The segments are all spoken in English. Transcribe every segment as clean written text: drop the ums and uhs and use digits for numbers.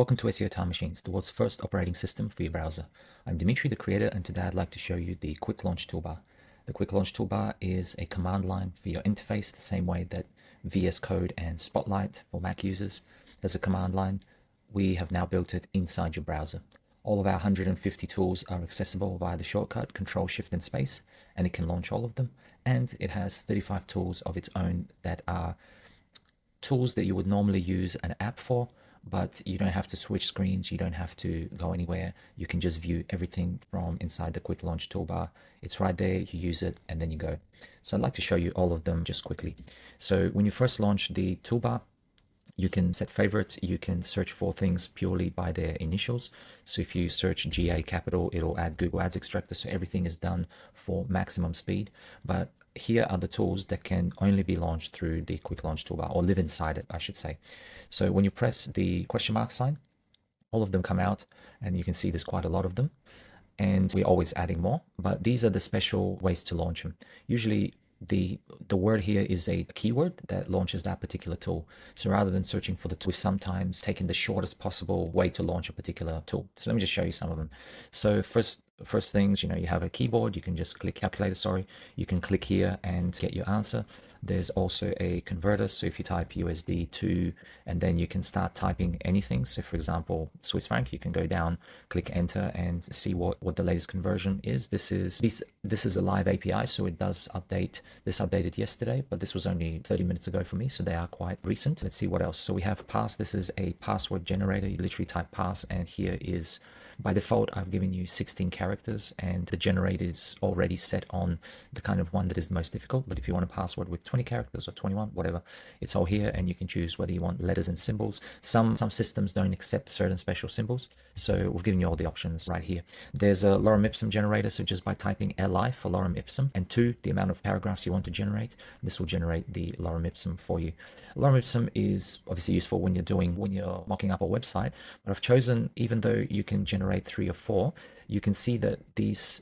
Welcome to SEO Time Machines, the world's first operating system for your browser. I'm Dimitri, the creator, and today I'd like to show you the Quick Launch Toolbar. The Quick Launch Toolbar is a command line for your interface, the same way that VS Code and Spotlight for Mac users has a command line. We have now built it inside your browser. All of our 150 tools are accessible via the shortcut Ctrl+Shift+Space, and it can launch all of them. And it has 35 tools of its own that are tools that you would normally use an app for, but you don't have to switch screens, you don't have to go anywhere. You can just view everything from inside the Quick Launch Toolbar. It's right there, you use it, and then you go. So I'd like to show you all of them just quickly. So when you first launch the toolbar, you can set favorites, you can search for things purely by their initials. So if you search GA capital, it'll add Google Ads Extractor, so everything is done for maximum speed. But here are the tools that can only be launched through the Quick Launch Toolbar, or live inside it, I should say. So when you press the question mark sign, all of them come out, and you can see there's quite a lot of them. And we're always adding more, but these are the special ways to launch them. Usually the word here is a keyword that launches that particular tool. So rather than searching for the tool, we've sometimes taken the shortest possible way to launch a particular tool. So let me just show you some of them. So first things, you have a keyboard, you can just click calculator, you can click here and get your answer. There's also a converter, so if you type USD to, and then you can start typing anything. So for example, Swiss franc, you can go down, click enter, and see what the latest conversion is. This is a live API, so it does update. This updated yesterday, but this was only 30 minutes ago for me, so they are quite recent. Let's see what else. So we have pass. This is a password generator. You literally type pass, and here is, by default, I've given you 16 characters, and the generator is already set on the kind of one that is the most difficult. But if you want a password with 20 characters or 21, whatever, it's all here, and you can choose whether you want letters and symbols. Some systems don't accept certain special symbols, so we've given you all the options right here. There's a lorem ipsum generator, so just by typing li for lorem ipsum and 2, the amount of paragraphs you want to generate, this will generate the lorem ipsum for you. Lorem ipsum is obviously useful when you're mocking up a website, but I've chosen, even though you can generate 3 or 4, you can see that these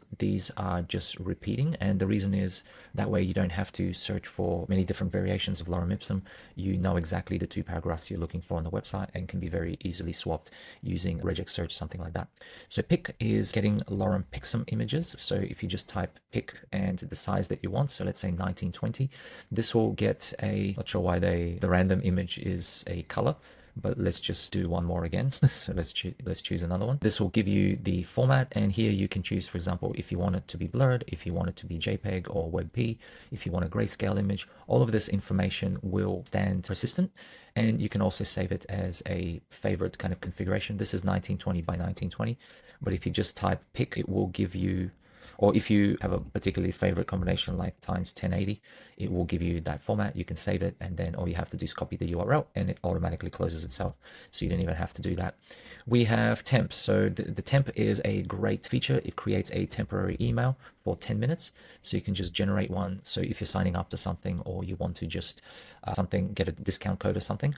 are just repeating, and the reason is that way you don't have to search for many different variations of lorem ipsum. You know exactly the 2 paragraphs you're looking for on the website, and can be very easily swapped using regex search, something like that. So pick is getting lorem pixum images. So if you just type pick and the size that you want, so let's say 1920, this will get not sure why the random image is a color, but let's just do one more again. So let's choose another one. This will give you the format, and here you can choose, for example, if you want it to be blurred, if you want it to be JPEG or WebP, if you want a grayscale image. All of this information will stand persistent, and you can also save it as a favorite kind of configuration. This is 1920 by 1920, but if you just type pick, it will give you, or if you have a particularly favorite combination like times 1080, it will give you that format. You can save it, and then all you have to do is copy the URL, and it automatically closes itself. So you don't even have to do that. We have temp. So the temp is a great feature. It creates a temporary email for 10 minutes. So you can just generate one. So if you're signing up to something, or you want to just get a discount code or something,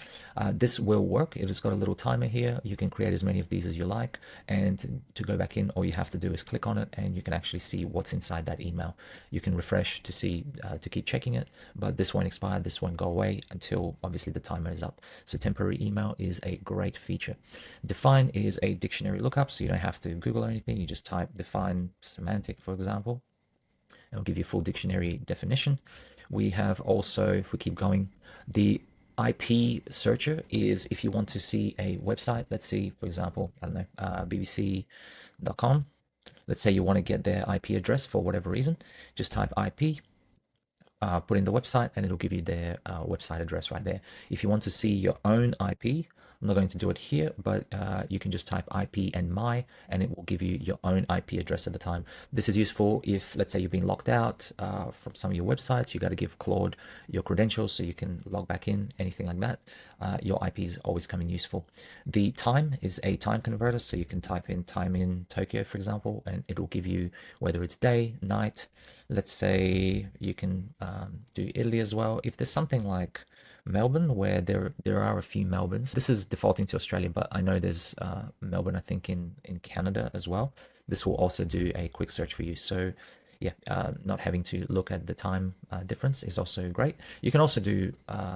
this will work. It has got a little timer here. You can create as many of these as you like, and to go back in, all you have to do is click on it, and you can actually see what's inside that email. You can refresh to see, to keep checking it, but this won't expire. This won't go away until obviously the timer is up. So temporary email is a great feature. Define is a dictionary lookup, so you don't have to Google or anything. You just type define semantic, for example. It'll give you full dictionary definition. We have also, if we keep going, the IP searcher is if you want to see a website. Let's see, for example, I don't know, bbc.com. Let's say you want to get their IP address for whatever reason. Just type IP, put in the website, and it'll give you their website address right there. If you want to see your own IP, I'm not going to do it here, but you can just type IP and my, and it will give you your own IP address at the time. This is useful if, let's say, you've been locked out from some of your websites. You got to give Claude your credentials so you can log back in, anything like that. Your IP is always coming useful. The time is a time converter, so you can type in time in Tokyo, for example, and it will give you whether it's day, night. Let's say you can do Italy as well. If there's something like Melbourne, where there are a few Melbournes. This is defaulting to Australia, but I know there's Melbourne, I think, in Canada as well. This will also do a quick search for you. So yeah, not having to look at the time difference is also great. You can also do,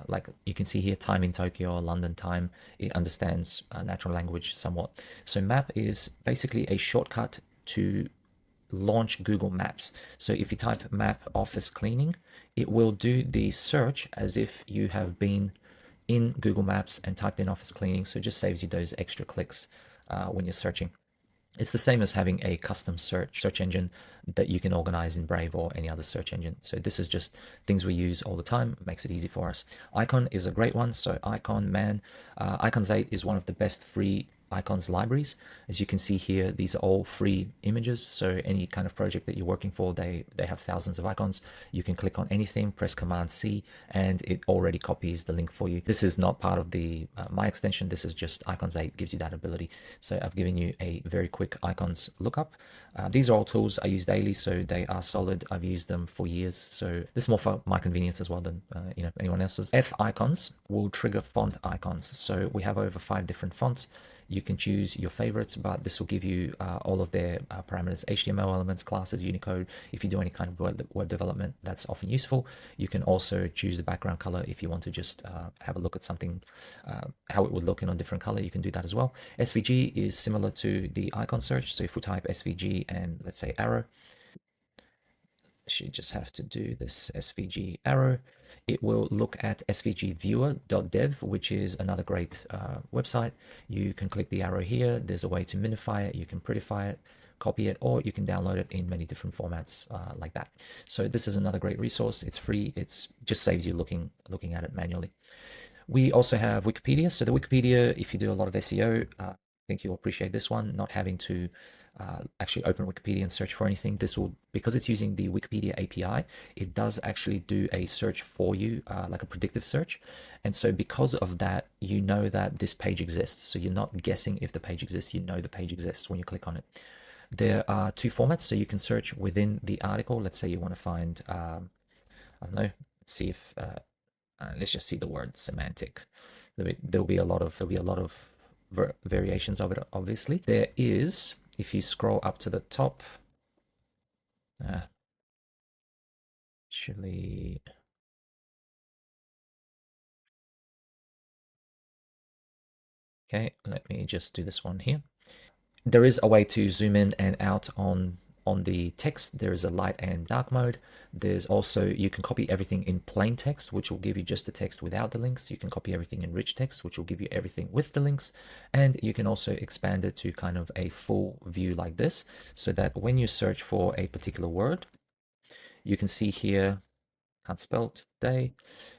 like you can see here, time in Tokyo or London time. It understands natural language somewhat. So map is basically a shortcut to launch Google Maps. So if you type map office cleaning, it will do the search as if you have been in Google Maps and typed in office cleaning. So it just saves you those extra clicks when you're searching. It's the same as having a custom search engine that you can organize in Brave or any other search engine. So this is just things we use all the time, makes it easy for us. Icon is a great one. So Icon, man, Icons 8 is one of the best free icons libraries. As you can see here, these are all free images. So any kind of project that you're working for, they have thousands of icons. You can click on anything, press Command C, and it already copies the link for you. This is not part of the my extension. This is just Icons 8 gives you that ability. So I've given you a very quick icons lookup. These are all tools I use daily, so they are solid. I've used them for years. So this is more for my convenience as well than anyone else's. F icons will trigger font icons. So we have over 5 different fonts. You can choose your favorites, but this will give you all of their parameters, HTML elements, classes, Unicode. If you do any kind of web development, that's often useful. You can also choose the background color if you want to just have a look at something, how it would look in a different color. You can do that as well. SVG is similar to the icon search. So if we type SVG and let's say arrow, you just have to do this SVG arrow. It will look at svgviewer.dev, which is another great website. You can click the arrow here. There's a way to minify it. You can prettify it, copy it, or you can download it in many different formats like that. So this is another great resource. It's free. It's just saves you looking at it manually. We also have Wikipedia. So the Wikipedia, if you do a lot of SEO, I think you'll appreciate this one, not having to actually open Wikipedia and search for anything. This will, because it's using the Wikipedia API, it does actually do a search for you, like a predictive search. And so because of that, you know that this page exists. So you're not guessing if the page exists, you know the page exists when you click on it. There are 2 formats, so you can search within the article. Let's say you want to find, I don't know, let's see if, let's just see the word semantic. There'll be a lot of variations of it. Obviously, there is. If you scroll up to the top, actually, okay, let me just do this one here. There is a way to zoom in and out on the text. There is a light and dark mode. There's also, you can copy everything in plain text, which will give you just the text without the links. You can copy everything in rich text, which will give you everything with the links. And you can also expand it to kind of a full view like this, so that when you search for a particular word, you can see here, can't spell today.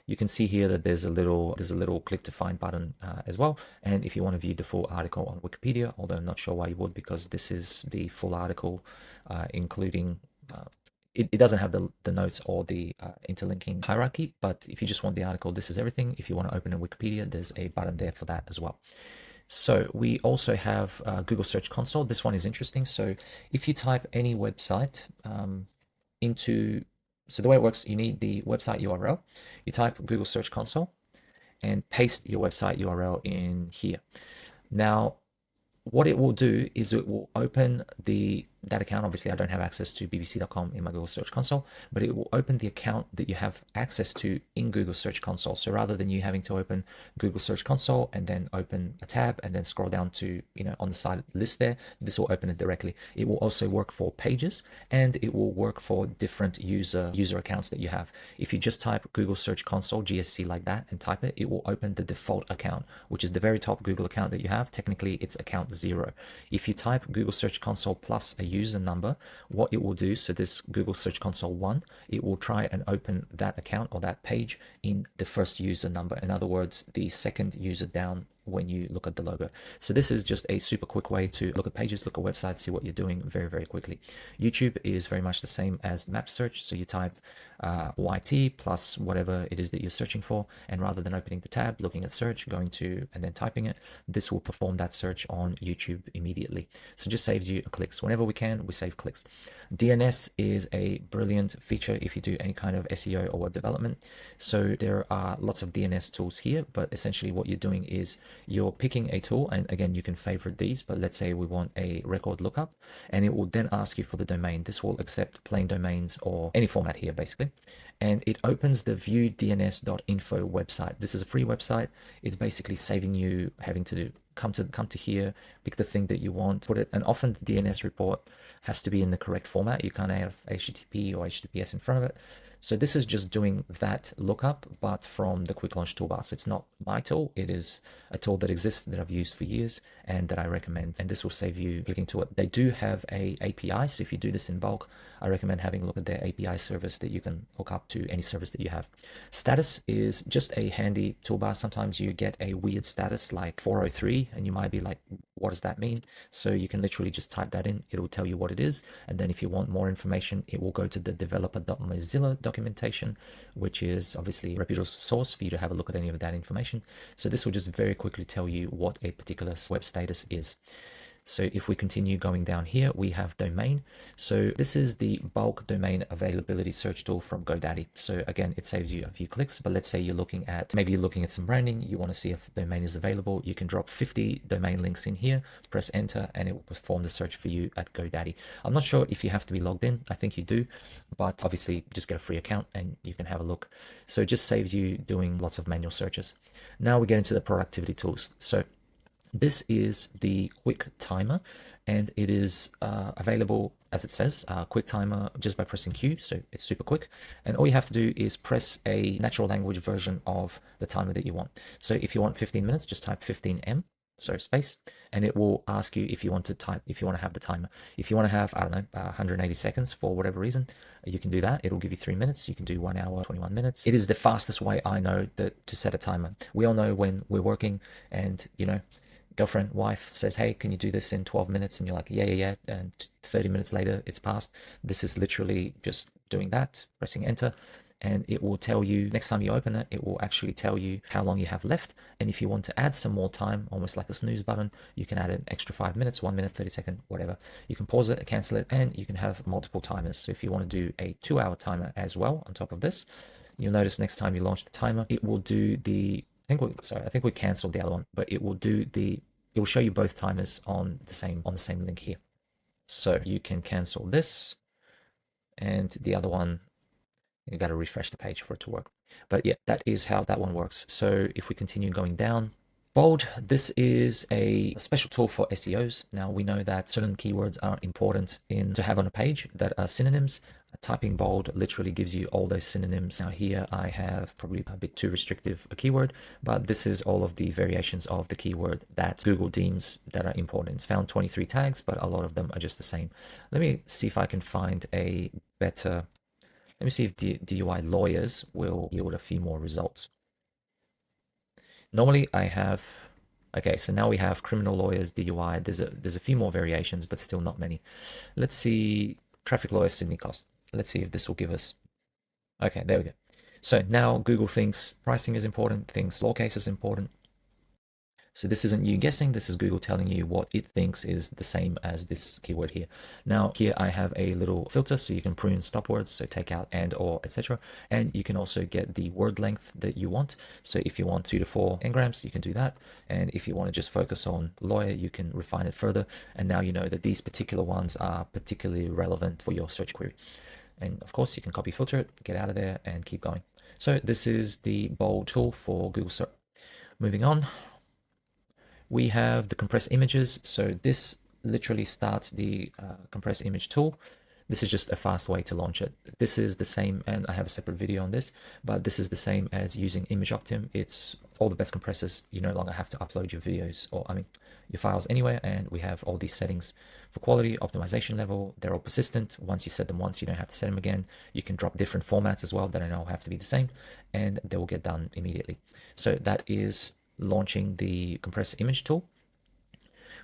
You can see here that there's a little click to find button as well. And if you want to view the full article on Wikipedia, although I'm not sure why you would, because this is the full article, including it doesn't have the notes or the interlinking hierarchy, but if you just want the article, this is everything. If you want to open a Wikipedia, there's a button there for that as well. So we also have Google Search Console. This one is interesting. So if you type any website into, so the way it works, you need the website URL. You type Google Search Console and paste your website URL in here. Now, what it will do is it will open that account. Obviously, I don't have access to bbc.com in my Google Search Console, but it will open the account that you have access to in Google Search Console. So rather than you having to open Google Search Console and then open a tab and then scroll down to, on the side list there, this will open it directly. It will also work for pages, and it will work for different user accounts that you have. If you just type Google Search Console, GSC like that, and type it, it will open the default account, which is the very top Google account that you have. Technically, it's account 0. If you type Google Search Console plus a user number, what it will do, so this Google Search Console 1, it will try and open that account or that page in the first user number. In other words, the second user down when you look at the logo. So this is just a super quick way to look at pages, look at websites, see what you're doing very, very quickly. YouTube is very much the same as map search. So you type YT plus whatever it is that you're searching for, and rather than opening the tab, looking at search, going to and then typing it, this will perform that search on YouTube immediately. So just saves you clicks. Whenever we can, we save clicks. DNS is a brilliant feature if you do any kind of SEO or web development. So there are lots of DNS tools here, but essentially what you're doing is you're picking a tool, and again, you can favorite these, but let's say we want a record lookup, and it will then ask you for the domain. This will accept plain domains or any format here, basically. And it opens the viewdns.info website. This is a free website. It's basically saving you having to come to here, pick the thing that you want, put it, and often the DNS report has to be in the correct format. You can't have HTTP or HTTPS in front of it. So this is just doing that lookup, but from the Quick Launch Toolbar. So it's not my tool. It is a tool that exists that I've used for years and that I recommend. And this will save you clicking to it. They do have a API. So if you do this in bulk, I recommend having a look at their API service that you can hook up to any service that you have. Status is just a handy toolbar. Sometimes you get a weird status like 403 and you might be like, what does that mean? So you can literally just type that in. It will tell you what it is. And then if you want more information, it will go to the developer.mozilla documentation, which is obviously a reputable source for you to have a look at any of that information. So this will just very quickly tell you what a particular web status is. So if we continue going down here, we have domain. So this is the bulk domain availability search tool from GoDaddy. So again, it saves you a few clicks, but let's say you're looking at, maybe you're looking at some branding, you want to see if domain is available. You can drop 50 domain links in here, press enter, and it will perform the search for you at GoDaddy. I'm not sure if you have to be logged in. I think you do, but obviously just get a free account and you can have a look. So it just saves you doing lots of manual searches. Now we get into the productivity tools. So this is the quick timer, and it is available, as it says, quick timer just by pressing Q. So it's super quick. And all you have to do is press a natural language version of the timer that you want. So if you want 15 minutes, just type 15M, so space, and it will ask you if you want to type, if you want to have the timer. If you want to have, I don't know, 180 seconds for whatever reason, you can do that. It'll give you 3 minutes. You can do 1 hour, 21 minutes. It is the fastest way I know to set a timer. We all know when we're working and, you know, girlfriend, wife says, hey, can you do this in 12 minutes? And you're like, yeah. And 30 minutes later, it's passed. This is literally just doing that, pressing enter, and it will tell you, next time you open it, it will actually tell you how long you have left. And if you want to add some more time, almost like a snooze button, you can add an extra 5 minutes, 1 minute, 30 seconds, whatever. You can pause it, cancel it, and you can have multiple timers. So if you want to do a 2-hour timer as well on top of this, you'll notice next time you launch the timer, it will do the, I think we canceled the other one, but it will do it will show you both timers on the same link here. So you can cancel this, and the other one, you got to refresh the page for it to work. But yeah, that is how that one works. So if we continue going down, bold, this is a special tool for SEOs. Now we know that certain keywords are important to have on a page that are synonyms. Typing bold literally gives you all those synonyms. Now here I have probably a bit too restrictive a keyword, but this is all of the variations of the keyword that Google deems that are important. It's found 23 tags, but a lot of them are just the same. Let me see if I can find a better, let me see if DUI lawyers will yield a few more results. Normally I have, okay, so now we have criminal lawyers, DUI. There's a few more variations, but still not many. Let's see, traffic lawyers, Sydney cost. Let's see if this will give us, okay, there we go. So now Google thinks pricing is important, thinks law case is important. So this isn't you guessing, this is Google telling you what it thinks is the same as this keyword here. Now here I have a little filter so you can prune stop words, so take out and, or, etc. And you can also get the word length that you want. So if you want 2 to 4 engrams, you can do that. And if you want to just focus on lawyer, you can refine it further. And now you know that these particular ones are particularly relevant for your search query. And of course you can copy filter it, get out of there and keep going. So this is the bold tool for Google search. Moving on, we have the compress images. So this literally starts the compress image tool. This is just a fast way to launch it. This is the same, and I have a separate video on this, but this is the same as using ImageOptim. It's all the best compressors. You no longer have to upload your videos, or I mean, your files anywhere, and we have all these settings for quality, optimization level. They're all persistent. Once you set them once, you don't have to set them again. You can drop different formats as well that I know have to be the same, and they will get done immediately. So that is launching the compress image tool.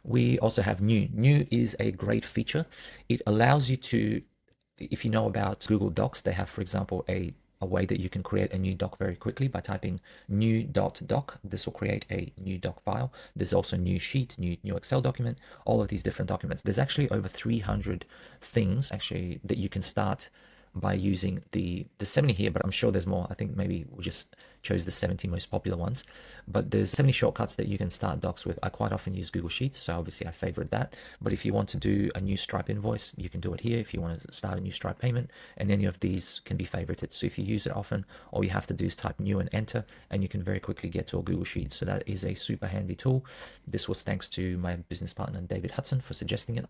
We also have new. New is a great feature. It allows you to, if you know about Google Docs, they have, for example, a way that you can create a new doc very quickly by typing new.doc. This will create a new doc file. There's also new sheet, new Excel document, all of these different documents. There's actually over 300 things actually that you can start by using the 70 here, but I'm sure there's more. I think maybe we just chose the 70 most popular ones, but there's 70 shortcuts that you can start docs with. I quite often use Google Sheets, so obviously I favorite that. But if you want to do a new Stripe invoice, you can do it here. If you want to start a new Stripe payment, and any of these can be favorited. So if you use it often, all you have to do is type new and enter, and you can very quickly get to a Google Sheet. So that is a super handy tool. This was thanks to my business partner, David Hudson, for suggesting it.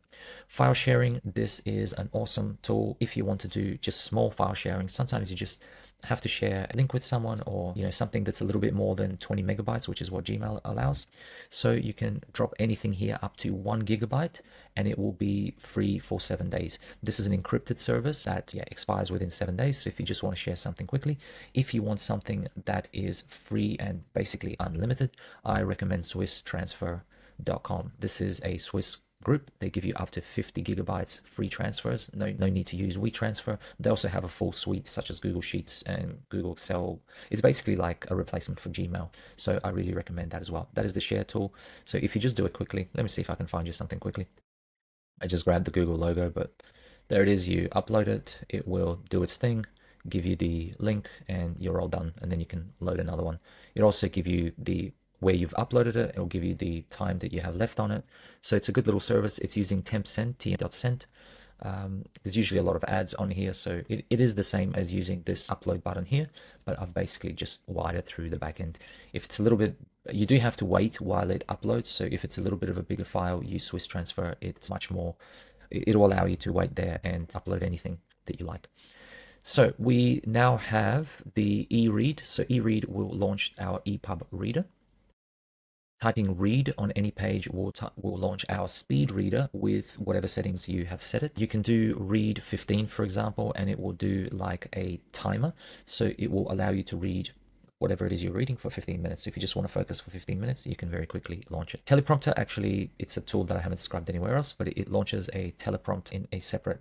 File sharing, this is an awesome tool if you want to do just small file sharing. Sometimes you just have to share a link with someone, or something that's a little bit more than 20 megabytes, which is what Gmail allows. So you can drop anything here up to 1 GB, and it will be free for 7 days. This is an encrypted service that expires within 7 days. So if you just want to share something quickly, if you want something that is free and basically unlimited, I recommend SwissTransfer.com. This is a Swiss group. They give you up to 50 gigabytes free transfers. No need to use WeTransfer. They also have a full suite such as Google Sheets and Google Excel. It's basically like a replacement for Gmail. So I really recommend that as well. That is the share tool. So if you just do it quickly, let me see if I can find you something quickly. I just grabbed the Google logo, but there it is. You upload it, it will do its thing, give you the link, and you're all done. And then you can load another one. It also give you the where you've uploaded it. It'll give you the time that you have left on it. So it's a good little service. It's using Tempcent, t.cent. There's usually a lot of ads on here, so it is the same as using this upload button here, but I've basically just wired it through the backend. If it's a little bit, you do have to wait while it uploads. So if it's a little bit of a bigger file, use Swiss Transfer. It's much more, it'll allow you to wait there and upload anything that you like. So we now have the eRead. So eRead will launch our EPUB reader. Typing read on any page will launch our speed reader with whatever settings you have set it. You can do read 15, for example, and it will do like a timer. So it will allow you to read whatever it is you're reading for 15 minutes. So if you just want to focus for 15 minutes, you can very quickly launch it. Teleprompter, actually, it's a tool that I haven't described anywhere else, but it launches a teleprompt in a separate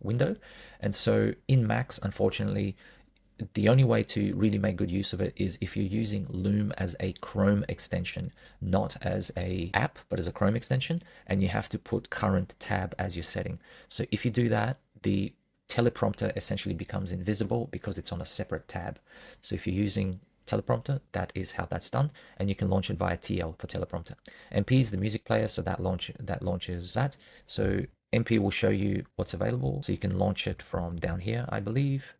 window. And so in Macs, unfortunately, the only way to really make good use of it is if you're using Loom as a Chrome extension, not as a app, but as a Chrome extension, and you have to put current tab as your setting. So if you do that, the teleprompter essentially becomes invisible because it's on a separate tab. So if you're using teleprompter, that is how that's done, and you can launch it via TL for teleprompter. MP is the music player, so that launches that. So MP will show you what's available, so you can launch it from down here, I believe.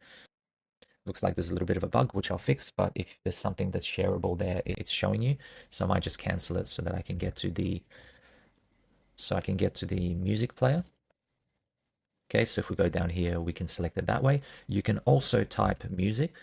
Looks like there's a little bit of a bug, which I'll fix, but if there's something that's shareable there, it's showing you. So I might just cancel it so that I can get to the music player. Okay, so if we go down here, we can select it that way. You can also type music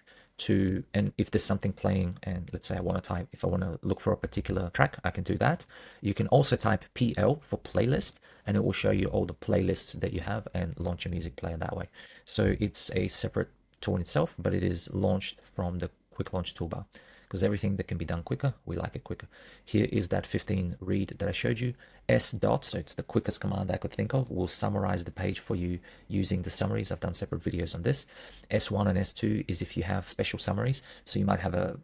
and if there's something playing, and let's say if I want to look for a particular track, I can do that. You can also type PL for playlist, and it will show you all the playlists that you have and launch a music player that way. So it's a separate tool in itself, but it is launched from the quick launch toolbar, because everything that can be done quicker, we like it quicker. Here is that 15 read that I showed you. S dot, so it's the quickest command I could think of, will summarize the page for you using the summaries. I've done separate videos on this. S1 and S2 is if you have special summaries. So you might have a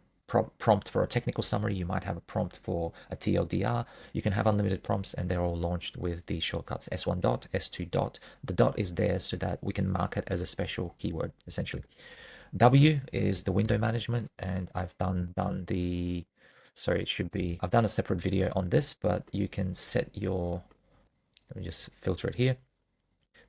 prompt for a technical summary, you might have a prompt for a TLDR. You can have unlimited prompts, and they're all launched with these shortcuts. S1 dot, S2 dot. The dot is there so that we can mark it as a special keyword, essentially. W is the window management, and I've done the, sorry, it should be, I've done a separate video on this, but you can set your, let me just filter it here.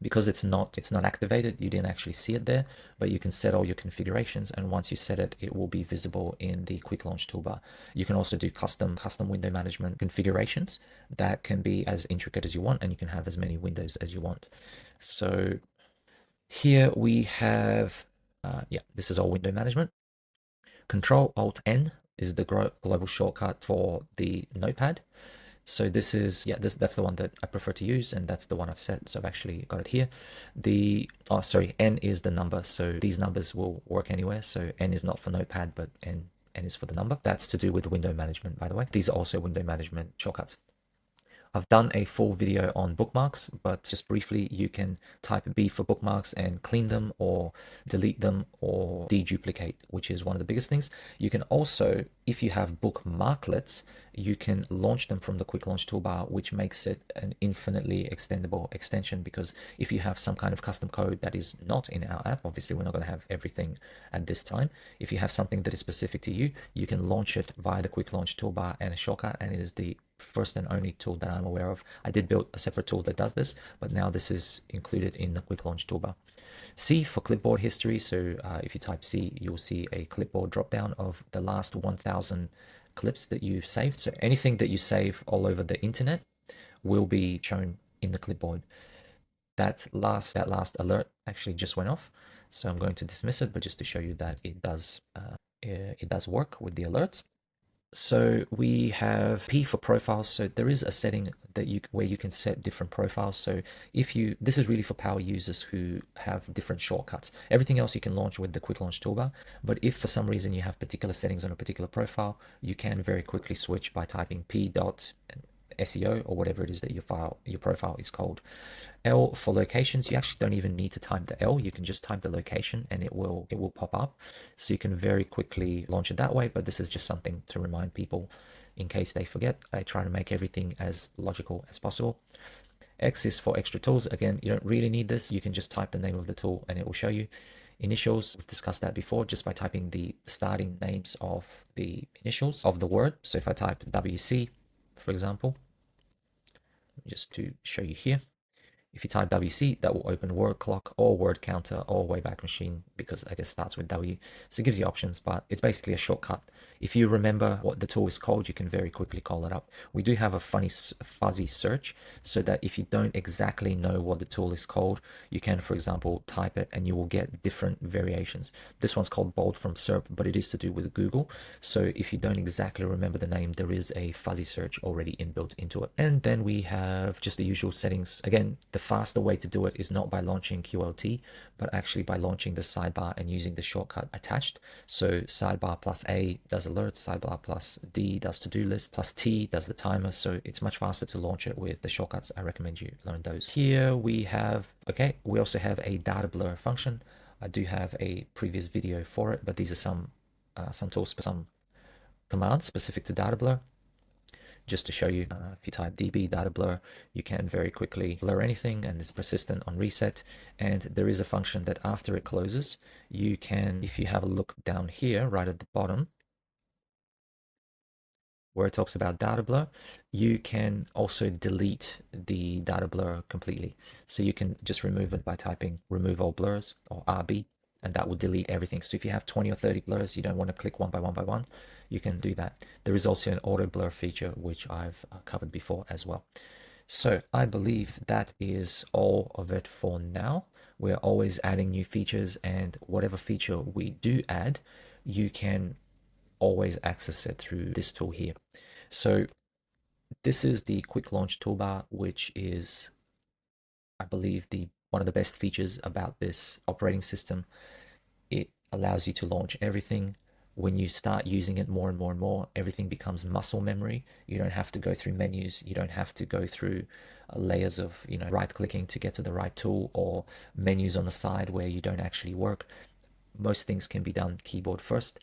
Because it's not activated, you didn't actually see it there, but you can set all your configurations, and once you set it, it will be visible in the quick launch toolbar. You can also do custom window management configurations that can be as intricate as you want, and you can have as many windows as you want. So here we have, this is all window management. Control-Alt-N is the global shortcut for the notepad. So this is, that's the one that I prefer to use, and that's the one I've set. So I've actually got it here. N is the number. So these numbers will work anywhere. So N is not for notepad, but N is for the number. That's to do with window management, by the way. These are also window management shortcuts. I've done a full video on bookmarks, but just briefly, you can type B for bookmarks and clean them or delete them or deduplicate, which is one of the biggest things. You can also, if you have bookmarklets, you can launch them from the quick launch toolbar, which makes it an infinitely extendable extension, because if you have some kind of custom code that is not in our app, obviously we're not going to have everything at this time. If you have something that is specific to you, you can launch it via the quick launch toolbar and a shortcut, and it is the first and only tool that I'm aware of. I did build a separate tool that does this, but now this is included in the quick launch toolbar. C for clipboard history. So if you type C, you'll see a clipboard drop down of the last 1000 clips that you've saved. So anything that you save all over the internet will be shown in the clipboard. That last alert actually just went off, so I'm going to dismiss it, but just to show you that it does work with the alerts. So we have P for profiles. So there is a setting that where you can set different profiles. So if you, this is really for power users who have different shortcuts. Everything else you can launch with the quick launch toolbar. But if for some reason you have particular settings on a particular profile, you can very quickly switch by typing p.seo or whatever it is that your profile is called. L for locations. You actually don't even need to type the L. You can just type the location and it will pop up. So you can very quickly launch it that way, but this is just something to remind people in case they forget. I try to make everything as logical as possible. X is for extra tools. Again, you don't really need this. You can just type the name of the tool and it will show you. Initials, we've discussed that before, just by typing the starting names of the initials of the word. So if I type WC, for example, just to show you here, if you type WC, that will open word clock or word counter or Wayback Machine, because I guess starts with W. So it gives you options, but it's basically a shortcut. If you remember what the tool is called, you can very quickly call it up. We do have a fuzzy search, so that if you don't exactly know what the tool is called, you can, for example, type it and you will get different variations. This one's called Bold from SERP, but it is to do with Google. So if you don't exactly remember the name, there is a fuzzy search already inbuilt into it. And then we have just the usual settings. Again, the faster way to do it is not by launching QLT, but actually by launching the sidebar and using the shortcut attached. So sidebar plus A does alerts, sidebar plus D does to-do list, plus T does the timer. So it's much faster to launch it with the shortcuts. I recommend you learn those. Here we have, okay, we also have a data blur function. I do have a previous video for it, but these are some tools, some commands specific to data blur. Just to show you, if you type db data blur, you can very quickly blur anything, and it's persistent on reset. And there is a function that after it closes, you can, if you have a look down here right at the bottom where it talks about data blur, you can also delete the data blur completely. So you can just remove it by typing remove all blurs or RB, and that will delete everything. So if you have 20 or 30 blurs, you don't want to click one by one, you can do that. There is also an auto blur feature, which I've covered before as well. So I believe that is all of it for now. We're always adding new features, and whatever feature we do add, you can always access it through this tool here. So this is the quick launch toolbar, which is, I believe, one of the best features about this operating system. It allows you to launch everything. When you start using it more and more and more, everything becomes muscle memory. You don't have to go through menus. You don't have to go through layers of, right clicking to get to the right tool, or menus on the side where you don't actually work. Most things can be done keyboard first,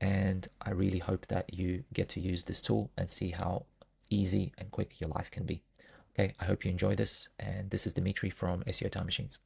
and I really hope that you get to use this tool and see how easy and quick your life can be. Okay, I hope you enjoy this, and this is Dimitri from SEO Time Machines.